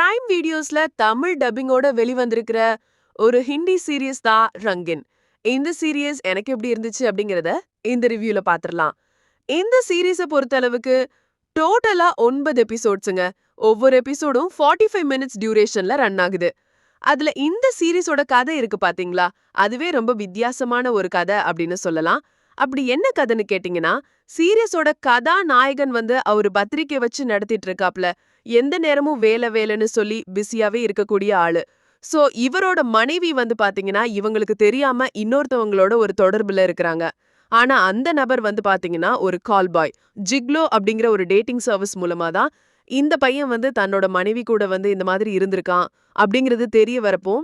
Prime வீடியோஸ்ல தமிழ் டப்பிங்கோட வெளிவந்திருக்கிற ஒரு Hindi serious தான் ரங்கின். இந்த சீரியஸ் எனக்கு எப்படி இருந்துச்சு அப்படிங்கறத இந்த ரிவ்யூல பாத்திரலாம். இந்த சீரியஸை பொறுத்தளவுக்கு டோட்டலா 9 எபிசோட்ஸுங்க. ஒவ்வொரு எபிசோடும் 45 மினிட்ஸ் டியூரேஷன்ல ரன் ஆகுது. அதுல இந்த சீரிஸோட கதை இருக்கு பாத்தீங்களா, அதுவே ரொம்ப வித்தியாசமான ஒரு கதை அப்படின்னு சொல்லலாம். அப்படி என்ன கதைன்னு கேட்டீங்கன்னா, சீரியஸோட கதாநாயகன் அவரு பத்திரிக்கை வச்சு நடத்திட்டு இருக்காப்ல. எந்த நேரமும் வேலை வேலைன்னு சொல்லி பிஸியாவே இருக்கக்கூடிய ஆளு. சோ இவரோட மனைவி பாத்தீங்கன்னா, இவங்களுக்கு தெரியாம இன்னொருத்தவங்களோட ஒரு தொடர்புல இருக்கிறாங்க. ஆனா அந்த நபர் பாத்தீங்கன்னா ஒரு கால் பாய். ஜிக்லோ அப்படிங்கிற ஒரு டேட்டிங் சர்வீஸ் மூலமா தான் இந்த பையன் தன்னோட மனைவி கூட இந்த மாதிரி இருந்திருக்கான் அப்படிங்கிறது தெரிய வரப்போ,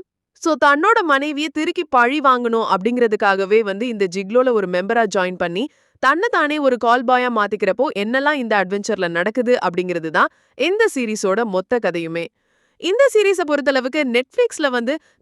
சோ தன்னோட மனைவியை திருக்கி பழி வாங்கணும் அப்படிங்கிறதுக்காகவே இந்த ஜிக்லோல ஒரு மெம்பரா ஜாயின் பண்ணி தன்னைத்தானே ஒரு கால் பாயா மாத்திக்கிறப்போ என்னெல்லாம் இந்த அட்வென்ச்சர்ல நடக்குது அப்படிங்கிறது தான் இந்த சீரிஸோட மொத்த கதையுமே. இந்த சீரீஸை பொறுத்தளவுக்கு நெட்ஃபிளிக்ஸ்ல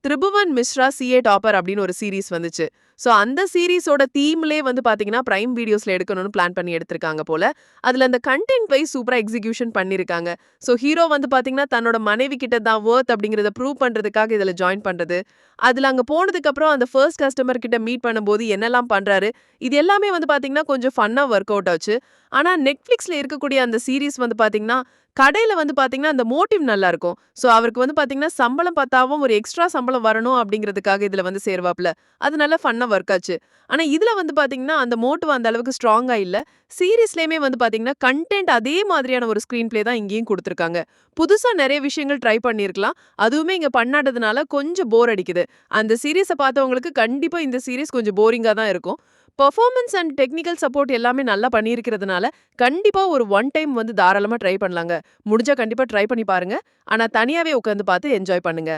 திரிபுவன் மிஸ்ரா சிஏ டாப்பர் அப்படின்னு ஒரு சீரீஸ் வந்துச்சு. சோ அந்த சீரீஸோட தீம்லே பாத்தீங்கன்னா பிரைம் வீடியோஸ்ல எடுக்கணும்னு பிளான் பண்ணி எடுத்திருக்காங்க போல. அதுல அந்த கண்டென்ட் வைஸ் சூப்பரா எக்ஸிகியூஷன் பண்ணிருக்காங்க. சோ ஹீரோ பாத்தீங்கன்னா தன்னோட மனைவி கிட்ட தான் வொர்த் அப்படிங்கறத ப்ரூவ் பண்றதுக்காக இதுல ஜாயின் பண்றது. அதுல அங்க போனதுக்கு அப்புறம் அந்த ஃபர்ஸ்ட் கஸ்டமர் கிட்ட மீட் பண்ணும்போது என்னெல்லாம் பண்றாரு, இது எல்லாமே பாத்தீங்கன்னா கொஞ்சம் ஃபன்னா ஒர்க் அவுட் ஆச்சு. ஆனா நெட்ஃபிளிக்ஸ்ல இருக்கக்கூடிய அந்த சீரீஸ் பாத்தீங்கன்னா கடையில பாத்தீங்கன்னா அந்த மோட்டிவ் நல்லா இருக்கும். சோ அவருக்கு பாத்தீங்கன்னா சம்பளம் பத்தாவும் ஒரு எக்ஸ்ட்ரா சம்பளம் வரணும் அப்படிங்கிறதுக்காக இதுல சேர்வாப்ல. அது நல்லா ஃபன்னா ஒர்க் ஆச்சு. ஆனா இதுல பாத்தீங்கன்னா அந்த மோட்டிவ் அந்த அளவுக்கு ஸ்ட்ராங்கா இல்ல. சீரிஸ்லயுமே பாத்தீங்கன்னா கண்டென்ட் அதே மாதிரியான ஒரு ஸ்கிரீன் பிளே தான் இங்கேயும் கொடுத்திருக்காங்க. புதுசா நிறைய விஷயங்கள் ட்ரை பண்ணிருக்கலாம். அதுவுமே இங்க பண்ணாததுனால கொஞ்சம் போர் அடிக்குது. அந்த சீரிஸை பார்த்தவங்களுக்கு கண்டிப்பா இந்த சீரிஸ் கொஞ்சம் போரிங்கா தான் இருக்கும். பெர்ஃபார்மன்ஸ் அண்ட் டெக்னிக்கல் சப்போர்ட் எல்லாமே நல்லா பண்ணியிருக்கிறதுனால கண்டிப்பா ஒரு ஒன் டைம் தாராளமா ட்ரை பண்ணலாங்க. முடிஞ்சா கண்டிப்பா ட்ரை பண்ணி பாருங்க. ஆனா தனியாவே உட்கார்ந்து பார்த்து என்ஜாய் பண்ணுங்க.